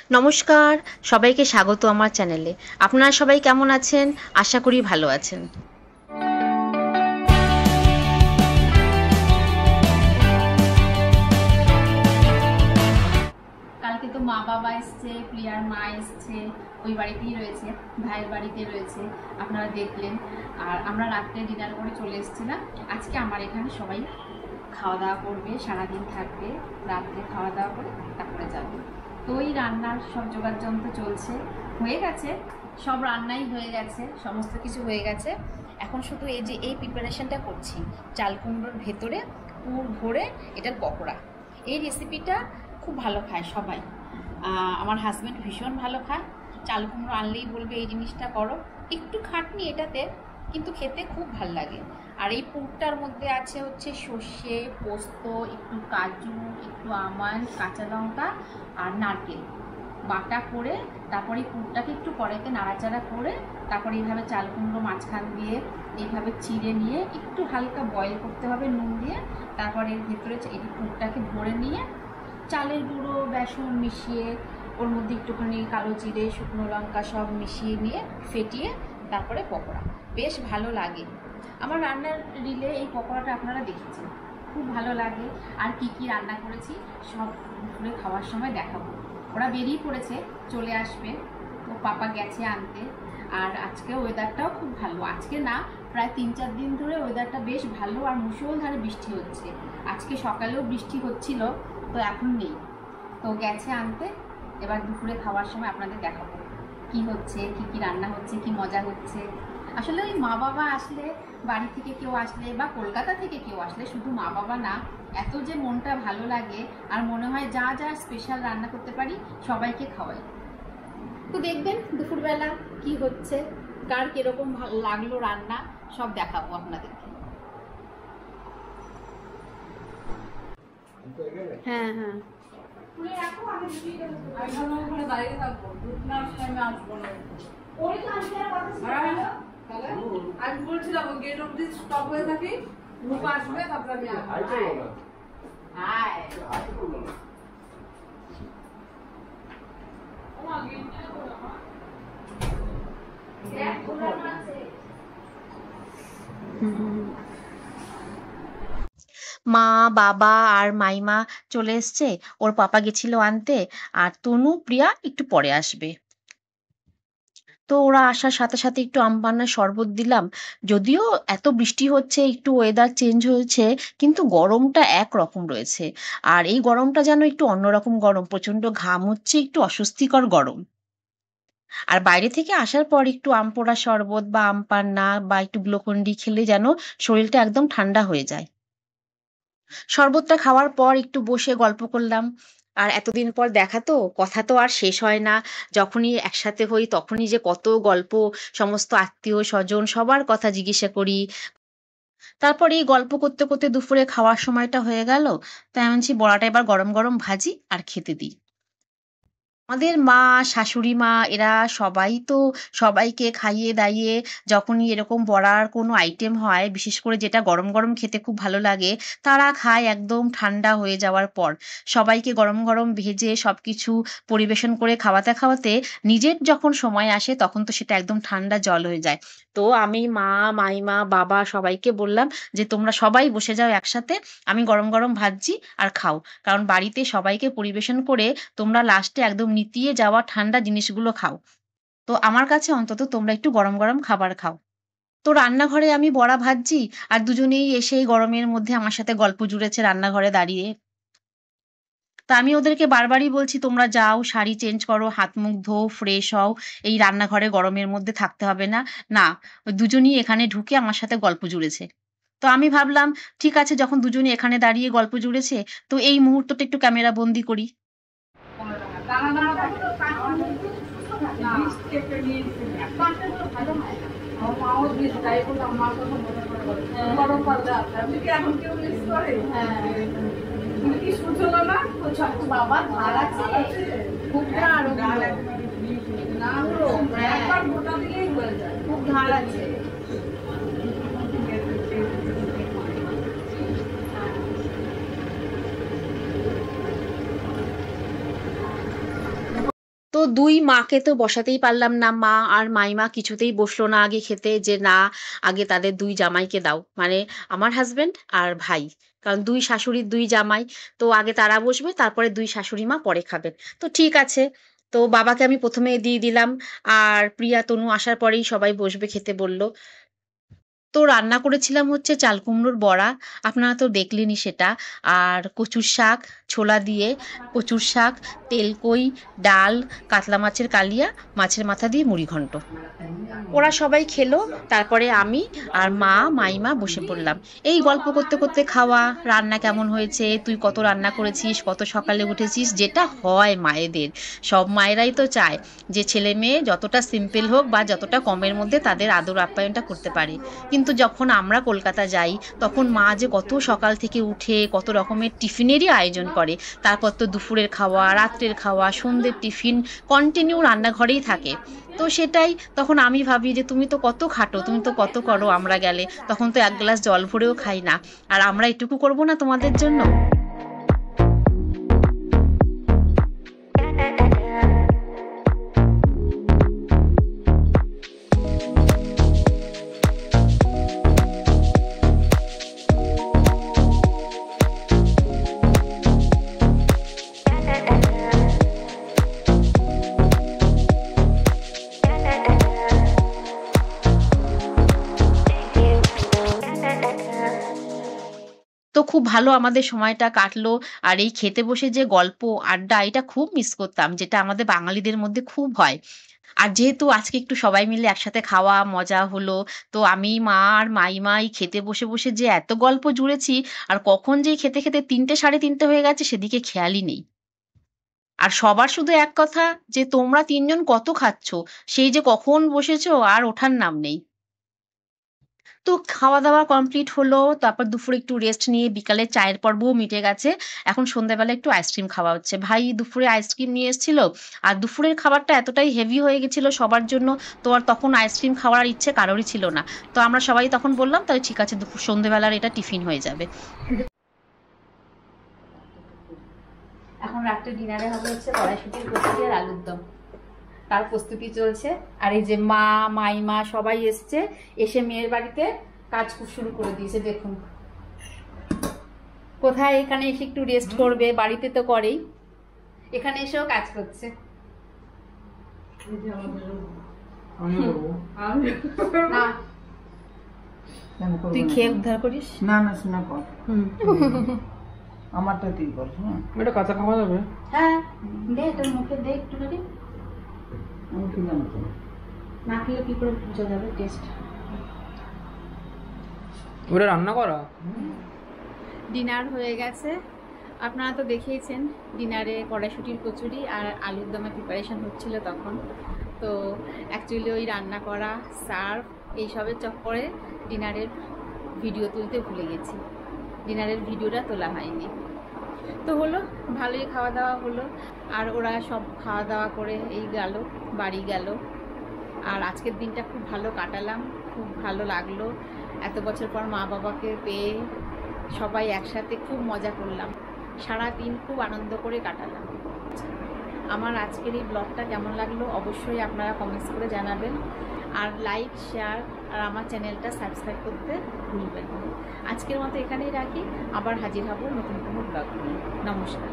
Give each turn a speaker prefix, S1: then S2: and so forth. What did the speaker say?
S1: নমস্কার, সবাইকে স্বাগত আমার চ্যানেলে। আপনারা সবাই কেমন আছেন? আশা করি ভালো আছেন।
S2: কালকে তো মা বাবা এসছে, প্রিয়ার মা এসছে, ওই বাড়িতেই রয়েছে, ভাইয়ের বাড়িতে রয়েছে, আপনারা দেখলেন। আর আমরা রাত্রে ডিনার করে চলে এসেছিলাম। আজকে আমার এখানে সবাই খাওয়া দাওয়া করবে, সারাদিন থাকবে, রাত্রে খাওয়া দাওয়া করে তারপরে যাবে। তো ওই রান্নার সব জোগাড় যন্ত্র চলছে, হয়ে গেছে, সব রান্নাই হয়ে গেছে, সমস্ত কিছু হয়ে গেছে। এখন শুধু এই প্রিপারেশনটা করছি, চাল কুমড়োর ভেতরে পুর ভরে এটার পকোড়া। এই রেসিপিটা খুব ভালো খায় সবাই। আমার হাজব্যান্ড ভীষণ ভালো খায়। চাল কুমড়ো আনলেই বলবে এই জিনিসটা করো। একটু খাটনি এটাতে, কিন্তু খেতে খুব ভাল লাগে। আর এই পুরটার মধ্যে আছে হচ্ছে সর্ষে, পোস্ত, একটু কাজু, একটু আমন্ড, কাঁচা লঙ্কা আর নারকেল বাটা করে, তারপরে এই পুরটাকে একটু কড়াইতে নাড়াচাড়া করে, তারপরে এইভাবে চাল কুমড়ো মাঝখান দিয়ে এইভাবে চিড়ে নিয়ে একটু হালকা বয়েল করতে হবে নুন দিয়ে। তারপরে এর ভেতরে এই পুরটাকে ভরে নিয়ে চালের গুঁড়ো, বেসন মিশিয়ে, ওর মধ্যে একটুখানি কালো জিরে, শুকনো লঙ্কা সব মিশিয়ে নিয়ে ফেটিয়ে তারপরে পকোড়া। বেশ ভালো লাগে। আমার রান্নার রিলে এই পকোড়াটা আপনারা দেখেছেন, খুব ভালো লাগে। আর কি কি রান্না করেছি সব দুপুরে খাওয়ার সময় দেখাবো। ওরা বেরিয়ে পড়েছে, চলে আসবে, তো পাপা গেছে আনতে। আর আজকে ওয়েদারটাও খুব ভালো, আজকে না প্রায় 3-4 দিন ধরে ওয়েদারটা বেশ ভালো, আর মুষলধারে বৃষ্টি হচ্ছে। আজকে সকালেও বৃষ্টি হচ্ছিল, তো এখন নেই। তো গেছে আনতে, এবার দুপুরে খাওয়ার সময় আপনাদের দেখাবো কি হচ্ছে, কি কি রান্না হচ্ছে, কি মজা হচ্ছে। আসলে ওই মা বাবা আসলে, বাড়ি থেকে কেউ আসলে বা কলকাতা থেকে কেউ আসলে, শুধু মা বাবা না, এত যে মনটা ভালো লাগে, আর মনে হয় যা যা স্পেশাল রান্না করতে পারি সবাইকে খাওয়াই। তো দেখবেন দুপুরবেলা কি হচ্ছে, কার কিরকম ভালো লাগলো রান্না, সব দেখাবো আপনাদেরকে। হ্যাঁ হ্যাঁ,
S3: আমি বলছিলাম গেট অব্দি স্টপ হয়ে থাকি, রূপা আসবে তারপরে
S1: মা, বাবা আর মাইমা চলে এসছে, ওর পাপা গেছিল আনতে, আর তনু, প্রিয়া একটু পরে আসবে। তো ওরা আসার সাথে সাথে একটু আম পান্নার শরবত দিলাম। যদিও এত বৃষ্টি হচ্ছে, একটু ওয়েদার চেঞ্জ হয়েছে, কিন্তু গরমটা একরকম রয়েছে। আর এই গরমটা যেন একটু অন্যরকম গরম, প্রচন্ড ঘাম হচ্ছে, একটু অস্বস্তিকর গরম। আর বাইরে থেকে আসার পর একটু আম পোড়া শরবত বা আম পান্না বা একটু গ্লুকন্ডি খেলে যেন শরীরটা একদম ঠান্ডা হয়ে যায়। শরবতটা খাওয়ার পর একটু বসে গল্প করলাম। আর এতদিন পর দেখা, তো কথা তো আর শেষ হয় না। যখনই একসাথে হই তখনই যে কত গল্প, সমস্ত আত্মীয় স্বজন সবার কথা জিজ্ঞাসা করি। তারপর এই গল্প করতে করতে দুপুরে খাওয়ার সময়টা হয়ে গেল। তাই আমি বলছি বড়াটা এবার গরম গরম ভাজি আর খেতে দিই। আমাদের মা, শাশুড়ি মা এরা সবাই তো সবাইকে খাইয়ে দাইয়ে, যখনই এরকম বড়ার কোনো আইটেম হয়, বিশেষ করে যেটা গরম গরম খেতে খুব ভালো লাগে, তারা খায় একদম ঠান্ডা হয়ে যাওয়ার পর। সবাইকে গরম গরম ভেজে সবকিছু পরিবেশন করে খাওয়াতে খাওয়াতে নিজের যখন সময় আসে তখন তো সেটা একদম ঠান্ডা জল হয়ে যায়। তো আমি মা, মাইমা, বাবা সবাইকে বললাম যে তোমরা সবাই বসে যাও একসাথে, আমি গরম গরম ভাজছি আর খাও। কারণ বাড়িতে সবাইকে পরিবেশন করে তোমরা লাস্টে একদম নিতিয়ে যাওয়া ঠান্ডা জিনিসগুলো খাও। তো আমার কাছে অন্তত তোমরা একটু গরম গরম খাবার খাও। তো রান্নাঘরে আমি বড়া ভাজছি, আর দুজনেই এসে এই গরমের মধ্যে আমার সাথে গল্প জুড়েছে রান্নাঘরে দাঁড়িয়ে। তা আমি ওদেরকে বারবারই বলছি তোমরা যাও, শাড়ি চেঞ্জ করো, হাত মুখ ধোও, ফ্রেশ হও, এই রান্নাঘরে গরমের মধ্যে থাকতে হবে না। না, ওই দুজনই এখানে ঢুকে আমার সাথে গল্প জুড়েছে। তো আমি ভাবলাম ঠিক আছে, যখন দুজনে এখানে দাঁড়িয়ে গল্প জুড়েছে, তো এই মুহূর্তটা একটু ক্যামেরা বন্দি করি।
S3: দানা দানা আমার মাও দিয়েছে, তাই বলে আমার কথা মনে করে বলে গরম পাল্লা আপনি কি এখন কেউ মিস করে? তুমি কি শুনছো না?
S2: বাবা ধার আছে, খুব ধার,
S3: না একবার মোটা দিলেই হয়ে যায়,
S2: খুব ধার আছে।
S1: দুই মাকে তো বসাতেই পারলাম না, মা আর মাইমা কিছুতেই বসলো না আগে খেতে, যে না আগে তাদের দুই জামাইকে দাও, মানে আমার হাজবেন্ড আর ভাই, কারণ দুই শাশুড়ির দুই জামাই, তো আগে তারা বসবে, তারপরে দুই শাশুড়ি মা পরে খাবেন। তো ঠিক আছে, তো বাবাকে আমি প্রথমে দিয়ে দিলাম, আর প্রিয়া তনু আসার পরেই সবাই বসবে খেতে বলল। তো রান্না করেছিলাম হচ্ছে চাল কুমড়োর বড়া, আপনারা তো দেখলেনই সেটা, আর কচুর শাক, ছোলা দিয়ে কচুর শাক, তেলকই, ডাল, কাতলা মাছের কালিয়া, মাছের মাথা দিয়ে মুড়িঘণ্ট। ওরা সবাই খেলো, তারপরে আমি আর মা মাইমা বসে পড়লাম। এই গল্প করতে করতে খাওয়া, রান্না কেমন হয়েছে, তুই কত রান্না করেছিস, কত সকালে উঠেছিস, যেটা হয় মায়েদের, সব মায়েরাই তো চায় যে ছেলে মেয়ে যতটা সিম্পল হোক বা যতটা কমের মধ্যে তাদের আদর আপ্যায়নটা করতে পারে। কিন্তু যখন আমরা কলকাতা যাই তখন মা যে কত সকাল থেকে উঠে কত রকমের টিফিনেরই আয়োজন করে, তারপর তো দুপুরের খাওয়া, রাত্রের খাওয়া, সন্ধ্যের টিফিন, কন্টিনিউ রান্নাঘরেই থাকে। তো সেটাই, তখন আমি ভাবি যে তুমি তো কত খাটো, তুমি তো কত করো, আমরা গেলে তখন তো এক গ্লাস জল ভরেও খাই না, আর আমরা এটুকু করবো না তোমাদের জন্য? তো খুব ভালো আমাদের সময়টা কাটলো। আর এই খেতে বসে যে গল্প আড্ডা, এটা খুব মিস করতাম, যেটা আমাদের বাঙালিদের মধ্যে খুব হয়। আর যেহেতু আজকে একটু সবাই মিলে একসাথে খাওয়া মজা হলো, তো আমি মা আর মাইমা এই খেতে বসে বসে যে এত গল্প জুড়েছি, আর কখন যে এই খেতে খেতে 3টে 3:30 হয়ে গেছে সেদিকে খেয়ালই নেই। আর সবার শুধু এক কথা, যে তোমরা 3জন কত খাচ্ছ, সেই যে কখন বসেছো আর ওঠার নাম নেই। তো খাওয়া-দাওয়া কমপ্লিট হলো। তারপর দুপুরে একটু রেস্ট নিয়ে বিকালে চায়ের পর্বও মিটে গেছে। এখন সন্ধ্যাবেলা একটু আইসক্রিম খাওয়া হচ্ছে। ভাই দুপুরে আইসক্রিম নিয়ে এসেছিল। আর দুপুরের খাবারটা এতটাই হেভি হয়ে গেছিল সবার জন্য, তো আর তখন আইসক্রিম খাওয়ার ইচ্ছে কারোরই ছিল না। তো আমরা সবাই তখন বললাম, তাহলে ঠিক আছে দুপুর সন্ধ্যেবেলার এটা টিফিন হয়ে যাবে।
S2: এখন রাত্রে ডিনারে হবে হচ্ছে কড়াইশুঁটির কচুরি আর আলুর দম, তার প্রস্তুতি চলছে। আর এই যে মা মাইমা সবাই এসছে, এসে মেয়ের বাড়িতে কাজ শুরু করে দিয়েছে। দেখুন কোথায়, এখানে এসে একটু রেস্ট করবে, বাড়িতে তো করেই, এখানে এসেও কাজ করছে। না তুই খেয়ে উদ্ধার করিস
S4: না, না শোনা কর, আমারটা তুই কর। এটা কাঁচা খাওয়া যাবে?
S2: হ্যাঁ দে, তোর মুখে দে একটু করে,
S4: আমি কি জানতো
S2: না খেলে কি করে বোঝা যাবে টেস্ট।
S4: ওটা রান্না করা।
S2: ডিনার হয়ে গেছে, আপনারা তো দেখেইছেন। ডিনারে কড়াইশুঁটির কচুরি আর আলুর দমে প্রিপারেশন হচ্ছিল তখন। তো অ্যাকচুয়ালি ওই রান্না করা, সার্ভ, এইসবের চক্করে ডিনারের ভিডিও তুলতে ভুলে গেছি, ডিনারের ভিডিওটা তোলা হয়নি। তো হলো, ভালোই খাওয়া দাওয়া হলো। আর ওরা সব খাওয়া দাওয়া করে এই গেল, বাড়ি গেল। আর আজকের দিনটা খুব ভালো কাটালাম, খুব ভালো লাগলো। এত বছর পর মা বাবাকে পেয়ে সবাই একসাথে খুব মজা করলাম, সারাদিন খুব আনন্দ করে কাটালাম। আমার আজকের এই ব্লগটা কেমন লাগলো অবশ্যই আপনারা কমেন্টস করে জানাবেন, আর লাইক শেয়ার আর আমার চ্যানেলটা সাবস্ক্রাইব করতে ভুলবেন না। আজকের মতো এখানেই রাখি, আবার হাজির হব নতুন কোনো ব্লগ নিয়ে। নমস্কার।